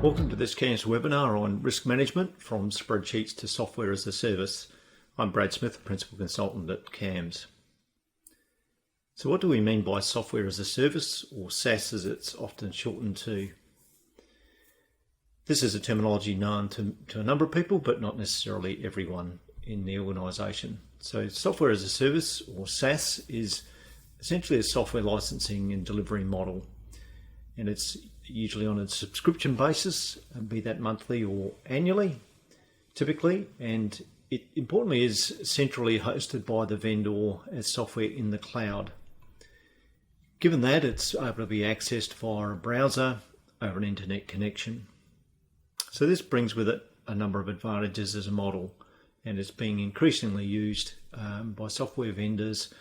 Welcome to this CAMS webinar on risk management from spreadsheets to software as a service. I'm Brad Smith, Principal Consultant at CAMS. So what do we mean by software as a service, or SaaS as it's often shortened to? This is a terminology known to a number of people, but not necessarily everyone in the organisation. So software as a service, or SaaS, is essentially a software licensing and delivery model. And it's usually on a subscription basis, be that monthly or annually, typically. And it importantly is centrally hosted by the vendor as software in the cloud. Given that, it's able to be accessed via a browser over an internet connection. So this brings with it a number of advantages as a model, and it's being increasingly used by software vendors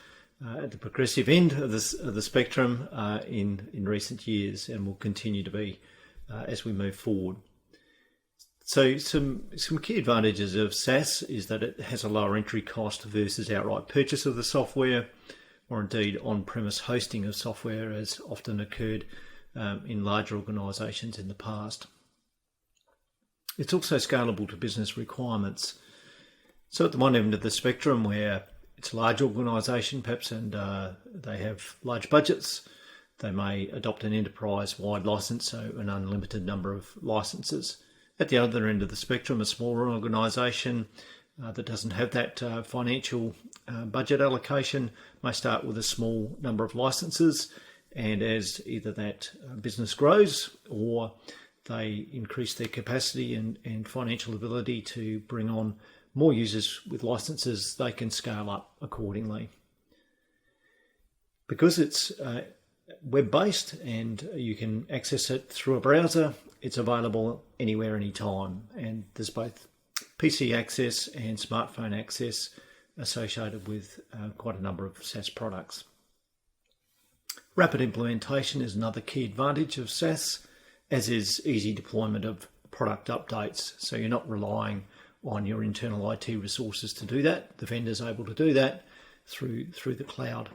at the progressive end of the spectrum in recent years, and will continue to be as we move forward. So some key advantages of SaaS is that it has a lower entry cost versus outright purchase of the software, or indeed on-premise hosting of software, as often occurred in larger organisations in the past. It's also scalable to business requirements. So at the one end of the spectrum, where it's a large organisation perhaps, and they have large budgets, they may adopt an enterprise-wide license, so an unlimited number of licenses. At the other end of the spectrum, a smaller organisation that doesn't have that financial budget allocation may start with a small number of licenses, and as either that business grows or they increase their capacity and financial ability to bring on more users with licenses, they can scale up accordingly. Because it's web-based and you can access it through a browser, it's available anywhere, anytime, and there's both PC access and smartphone access associated with quite a number of SaaS products. Rapid implementation is another key advantage of SaaS, as is easy deployment of product updates. So you're not relying on your internal IT resources to do that. The vendor's able to do that through the cloud.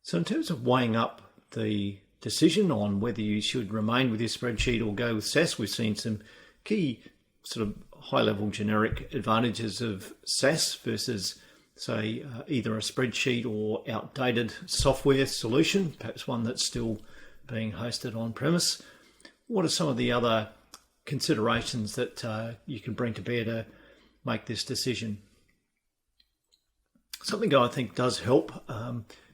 So in terms of weighing up the decision on whether you should remain with your spreadsheet or go with SaaS, we've seen some key sort of high-level generic advantages of SaaS versus, say, either a spreadsheet or outdated software solution, perhaps one that's still being hosted on-premise. What are some of the other considerations that you can bring to bear to make this decision? Something I think does help,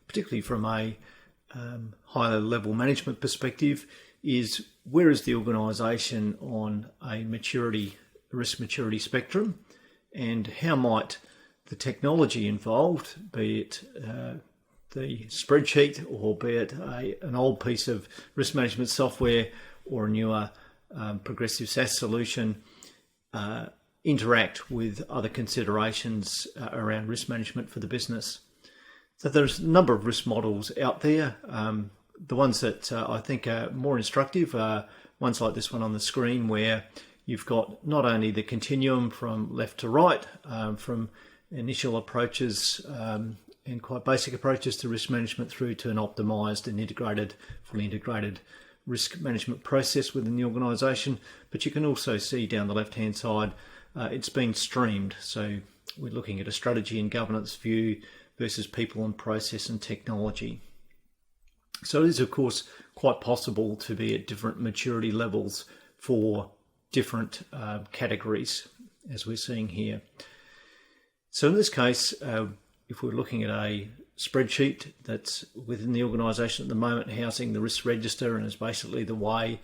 particularly from a higher level management perspective, is where is the organisation on a risk maturity spectrum, and how might the technology involved, be it the spreadsheet or be it an old piece of risk management software or a newer progressive SaaS solution, interact with other considerations around risk management for the business. So there's a number of risk models out there. The ones that I think are more instructive are ones like this one on the screen, where you've got not only the continuum from left to right, from initial approaches and quite basic approaches to risk management, through to an optimised and fully integrated risk management process within the organisation. But you can also see down the left-hand side, it's been streamed. So we're looking at a strategy and governance view versus people and process and technology. So it is, of course, quite possible to be at different maturity levels for different categories, as we're seeing here. So in this case, if we're looking at a spreadsheet that's within the organisation at the moment, housing the risk register, and is basically the way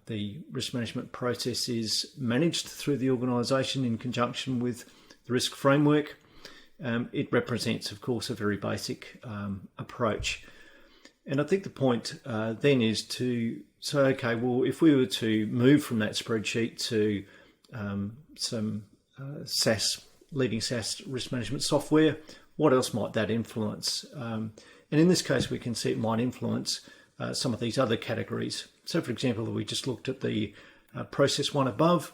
the risk management process is managed through the organisation in conjunction with the risk framework, it represents, of course, a very basic approach. And I think the point then is to say, okay, well, if we were to move from that spreadsheet to some leading SaaS risk management software, what else might that influence? And in this case, we can see it might influence some of these other categories. So, for example, we just looked at the process one above.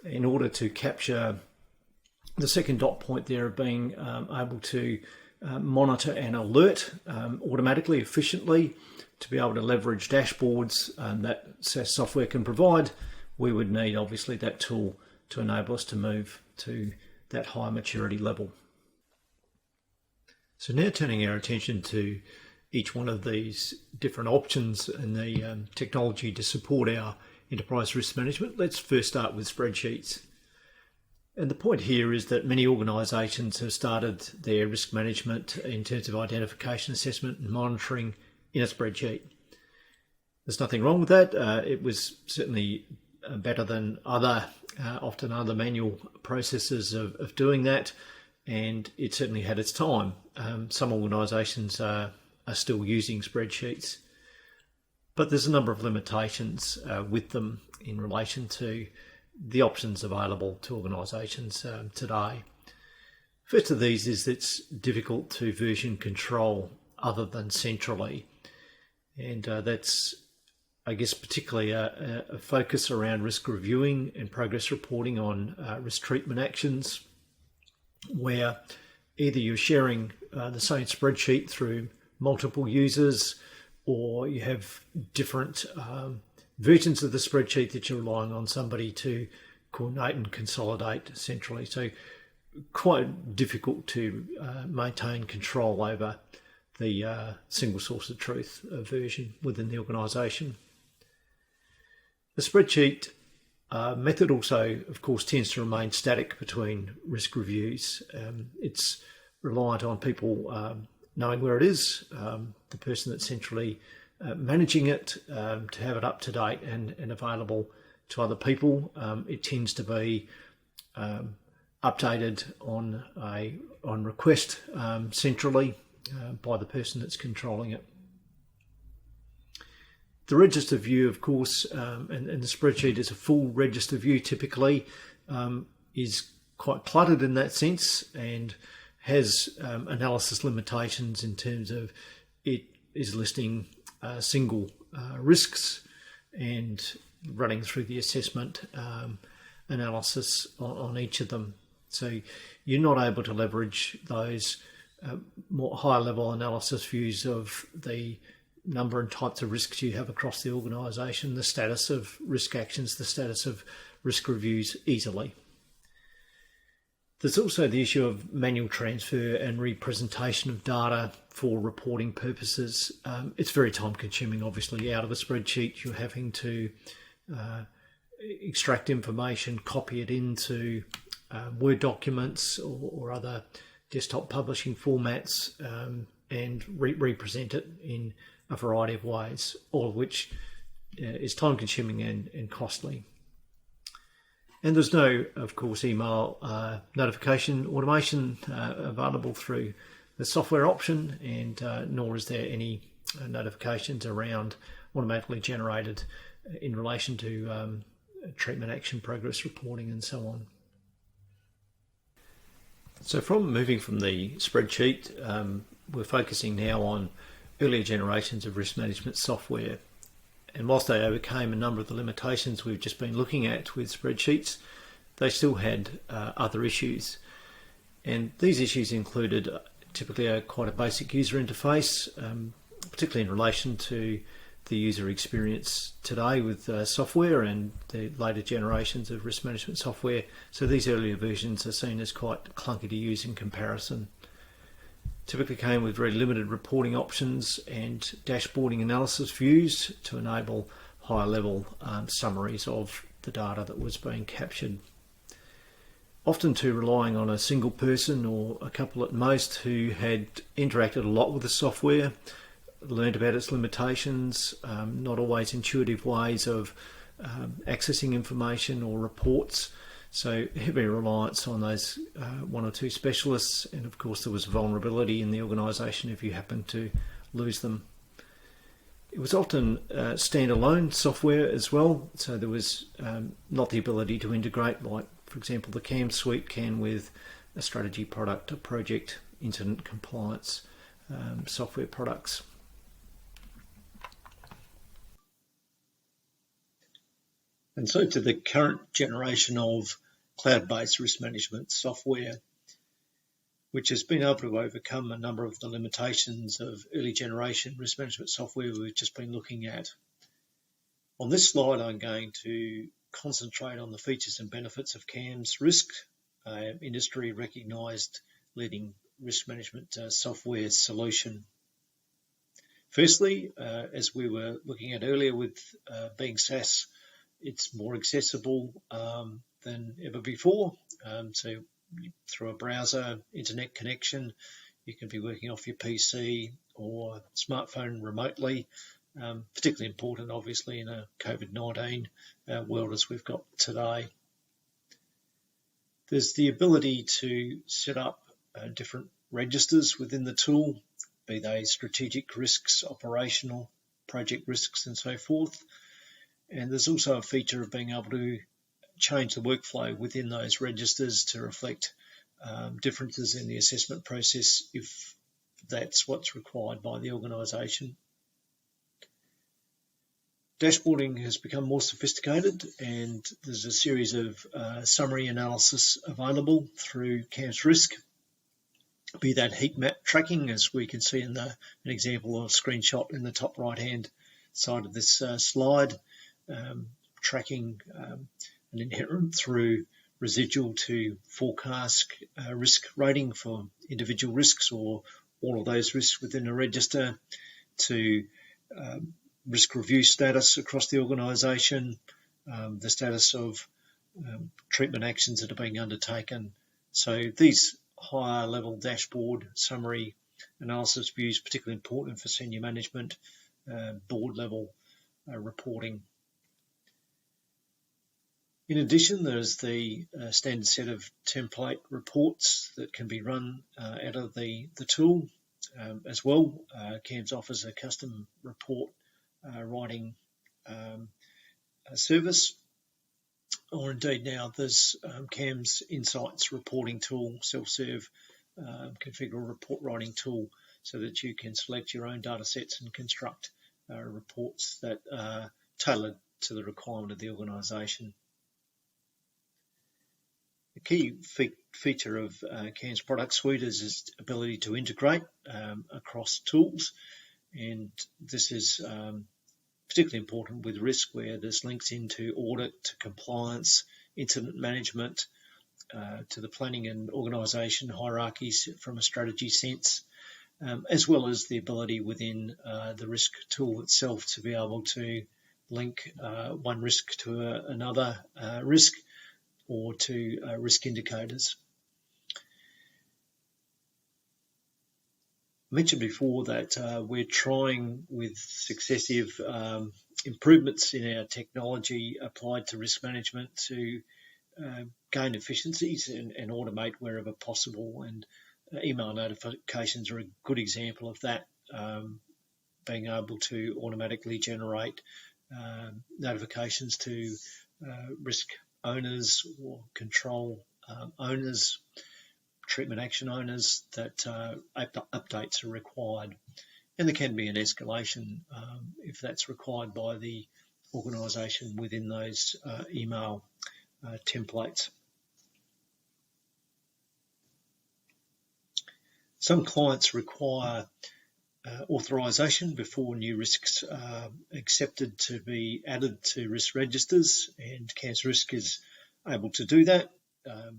In order to capture the second dot point there of being able to monitor and alert automatically, efficiently, to be able to leverage dashboards that SaaS software can provide, we would need obviously that tool to enable us to move to that high maturity level. So now turning our attention to each one of these different options and the technology to support our enterprise risk management, let's first start with spreadsheets. And the point here is that many organisations have started their risk management in terms of identification, assessment and monitoring in a spreadsheet. There's nothing wrong with that. It was certainly better than often other manual processes of doing that, and it certainly had its time. Some organisations are still using spreadsheets, but there's a number of limitations with them in relation to the options available to organisations today. First of these is it's difficult to version control other than centrally, and that's, I guess, particularly a focus around risk reviewing and progress reporting on risk treatment actions, where either you're sharing the same spreadsheet through multiple users, or you have different versions of the spreadsheet that you're relying on somebody to coordinate and consolidate centrally. So quite difficult to maintain control over the single source of truth version within the organisation. The spreadsheet method also, of course, tends to remain static between risk reviews. It's reliant on people knowing where it is, the person that's centrally managing it, to have it up to date and available to other people. It tends to be updated on request centrally by the person that's controlling it. The register view, of course, and the spreadsheet is a full register view typically, is quite cluttered in that sense and has analysis limitations in terms of it is listing single risks and running through the assessment analysis on each of them. So you're not able to leverage those more high level analysis views of the number and types of risks you have across the organisation, the status of risk actions, the status of risk reviews easily. There's also the issue of manual transfer and representation of data for reporting purposes. It's very time consuming, obviously. Out of a spreadsheet, you're having to extract information, copy it into Word documents or other desktop publishing formats, and represent it in a variety of ways, all of which is time consuming and costly. And there's no, of course, email notification automation available through the software option, and nor is there any notifications around automatically generated in relation to treatment action progress reporting and so on. So moving from the spreadsheet, we're focusing now on earlier generations of risk management software. And whilst they overcame a number of the limitations we've just been looking at with spreadsheets, they still had other issues. And these issues included typically quite a basic user interface, particularly in relation to the user experience today with software and the later generations of risk management software. So these earlier versions are seen as quite clunky to use in comparison. Typically came with very limited reporting options and dashboarding analysis views to enable higher level summaries of the data that was being captured. Often too relying on a single person or a couple at most who had interacted a lot with the software, learned about its limitations, not always intuitive ways of accessing information or reports. So heavy reliance on those one or two specialists, and of course there was vulnerability in the organisation if you happened to lose them. It was often standalone software as well, so there was not the ability to integrate, like for example the CAM suite can with a strategy product, a project, incident compliance software products. And so to the current generation of cloud-based risk management software. which has been able to overcome a number of the limitations of early generation risk management software we've just been looking at. On this slide, I'm going to concentrate on the features and benefits of CAMS Risk, industry recognised leading risk management software solution. Firstly, as we were looking at earlier with being SaaS, it's more accessible than ever before. So through a browser, internet connection, you can be working off your PC or smartphone remotely. Particularly important, obviously, in a COVID-19 world as we've got today. There's the ability to set up different registers within the tool, be they strategic risks, operational, project risks, and so forth. And there's also a feature of being able to change the workflow within those registers to reflect differences in the assessment process if that's what's required by the organisation. Dashboarding has become more sophisticated, and there's a series of summary analysis available through CAMS Risk, be that heat map tracking, as we can see in an example of a screenshot in the top right-hand side of this slide, tracking an inherent through residual to forecast risk rating for individual risks or all of those risks within a register, to risk review status across the organisation, the status of treatment actions that are being undertaken. So these higher level dashboard summary analysis views are particularly important for senior management, board level reporting. In addition, there's the standard set of template reports that can be run out of the tool as well. CAMS offers a custom report writing service, or indeed now there's CAMS Insights reporting tool, self-serve configurable report writing tool, so that you can select your own data sets and construct reports that are tailored to the requirement of the organisation. The key feature of CAMS product suite is its ability to integrate across tools, and this is particularly important with risk, where there's links into audit, to compliance, incident management, to the planning and organisation hierarchies from a strategy sense, as well as the ability within the risk tool itself to be able to link one risk to another risk, or to risk indicators. I mentioned before that we're trying with successive improvements in our technology applied to risk management to gain efficiencies and automate wherever possible, and email notifications are a good example of that, being able to automatically generate notifications to risk owners or control owners, treatment action owners, that updates are required. And there can be an escalation if that's required by the organisation within those email templates. Some clients require authorisation before new risks are accepted to be added to risk registers, and CAMS Risk is able to do that.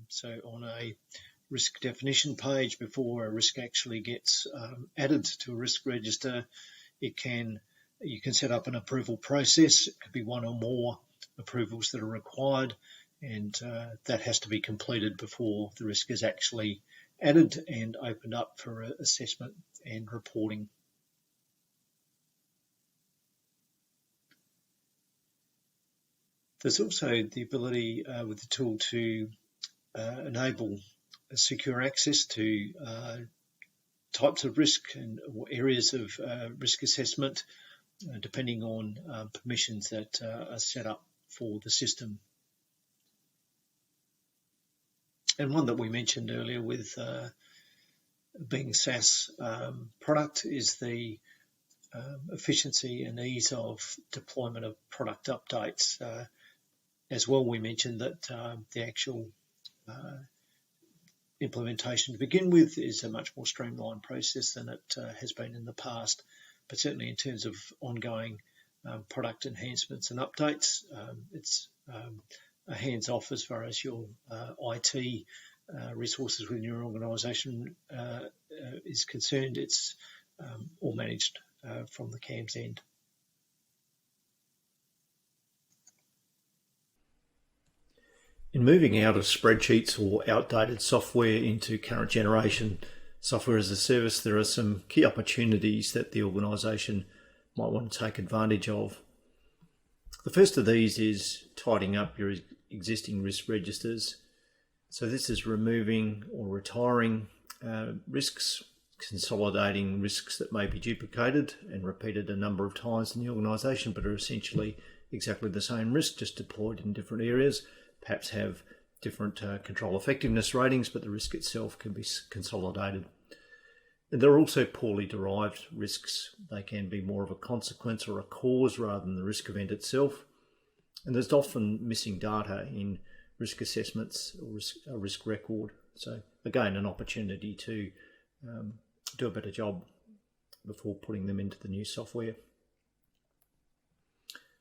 So on a risk definition page, before a risk actually gets added to a risk register, you can set up an approval process. It could be one or more approvals that are required, and that has to be completed before the risk is actually added and opened up for assessment and reporting. There's also the ability with the tool to enable secure access to types of risk and areas of risk assessment, depending on permissions that are set up for the system. And one that we mentioned earlier with being a SaaS product is the efficiency and ease of deployment of product updates. As well, we mentioned that the actual implementation to begin with is a much more streamlined process than it has been in the past, but certainly in terms of ongoing product enhancements and updates, it's a hands-off as far as your IT resources within your organisation is concerned. It's all managed from the CAMS end. In moving out of spreadsheets or outdated software into current generation software as a service, there are some key opportunities that the organisation might want to take advantage of. The first of these is tidying up your existing risk registers. So this is removing or retiring risks, consolidating risks that may be duplicated and repeated a number of times in the organisation, but are essentially exactly the same risk, just deployed in different areas. Perhaps have different control effectiveness ratings, but the risk itself can be consolidated. And there are also poorly derived risks. They can be more of a consequence or a cause rather than the risk event itself. And there's often missing data in risk assessments or a risk record. So again, an opportunity to do a better job before putting them into the new software.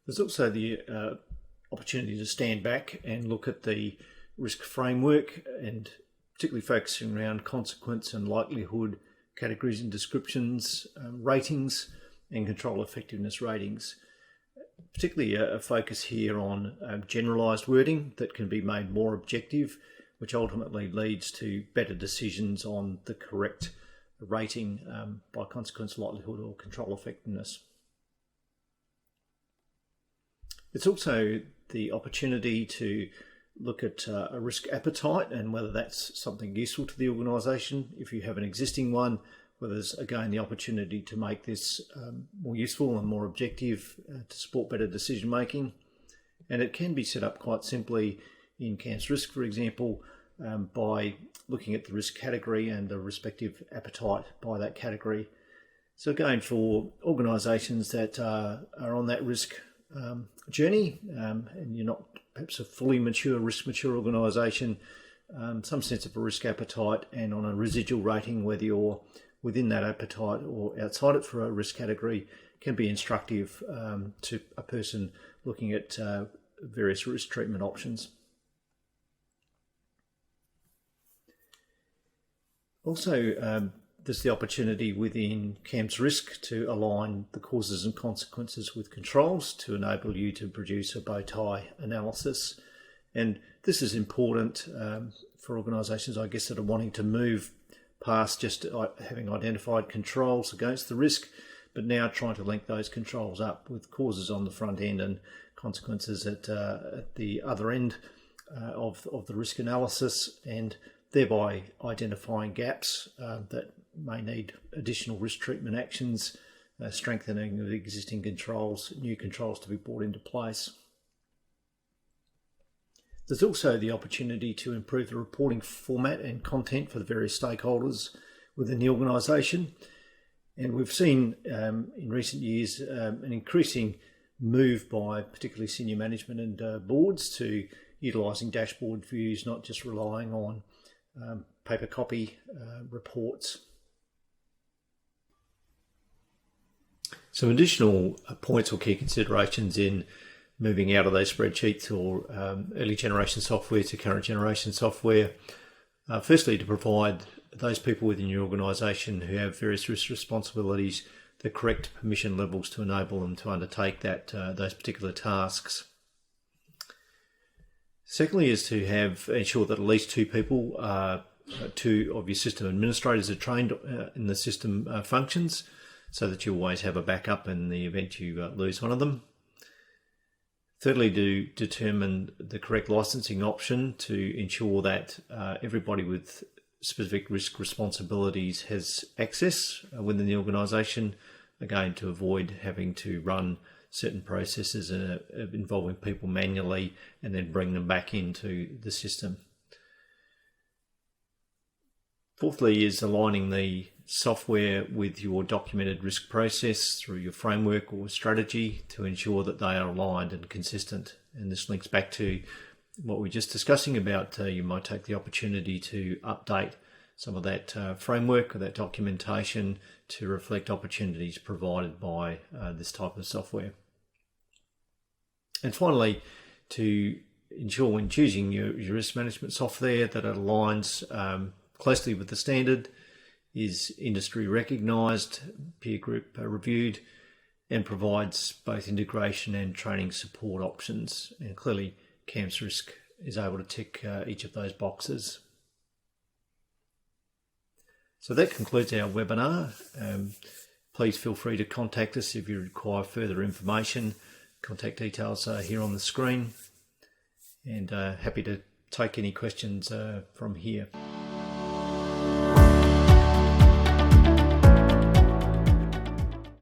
There's also the opportunity to stand back and look at the risk framework, and particularly focusing around consequence and likelihood categories and descriptions, ratings and control effectiveness ratings. Particularly a focus here on generalised wording that can be made more objective, which ultimately leads to better decisions on the correct rating by consequence, likelihood or control effectiveness. It's also the opportunity to look at a risk appetite and whether that's something useful to the organisation. If you have an existing one, whether there's again the opportunity to make this more useful and more objective to support better decision making. And it can be set up quite simply in CAMS Risk, for example, by looking at the risk category and the respective appetite by that category. So again, for organisations that are on that risk journey, and you're not perhaps a fully mature, risk-mature organisation, some sense of a risk appetite and on a residual rating, whether you're within that appetite or outside it for a risk category, can be instructive to a person looking at various risk treatment options. Also, there's the opportunity within CAMS Risk to align the causes and consequences with controls to enable you to produce a bow tie analysis. And this is important for organisations, I guess, that are wanting to move past just having identified controls against the risk, but now trying to link those controls up with causes on the front end and consequences at the other end of the risk analysis, and thereby identifying gaps that may need additional risk treatment actions, strengthening of existing controls, new controls to be brought into place. There's also the opportunity to improve the reporting format and content for the various stakeholders within the organisation. And we've seen in recent years an increasing move by particularly senior management and boards to utilising dashboard views, not just relying on paper copy reports. Some additional points or key considerations in moving out of those spreadsheets or early generation software to current generation software. Firstly, to provide those people within your organisation who have various risk responsibilities the correct permission levels to enable them to undertake those particular tasks. Secondly, is to ensure that at least two people, two of your system administrators, are trained in the system functions, so that you always have a backup in the event you lose one of them. Thirdly, to determine the correct licensing option to ensure that everybody with specific risk responsibilities has access within the organisation, again to avoid having to run certain processes involving people manually and then bring them back into the system. Fourthly is aligning the software with your documented risk process through your framework or strategy to ensure that they are aligned and consistent. And this links back to what we're just discussing about, you might take the opportunity to update some of that framework or that documentation to reflect opportunities provided by this type of software. And finally, to ensure when choosing your risk management software that it aligns closely with the standard, is industry recognised, peer group reviewed, and provides both integration and training support options. And clearly, CAMS Risk is able to tick each of those boxes. So that concludes our webinar. Please feel free to contact us if you require further information. Contact details are here on the screen, and happy to take any questions from here.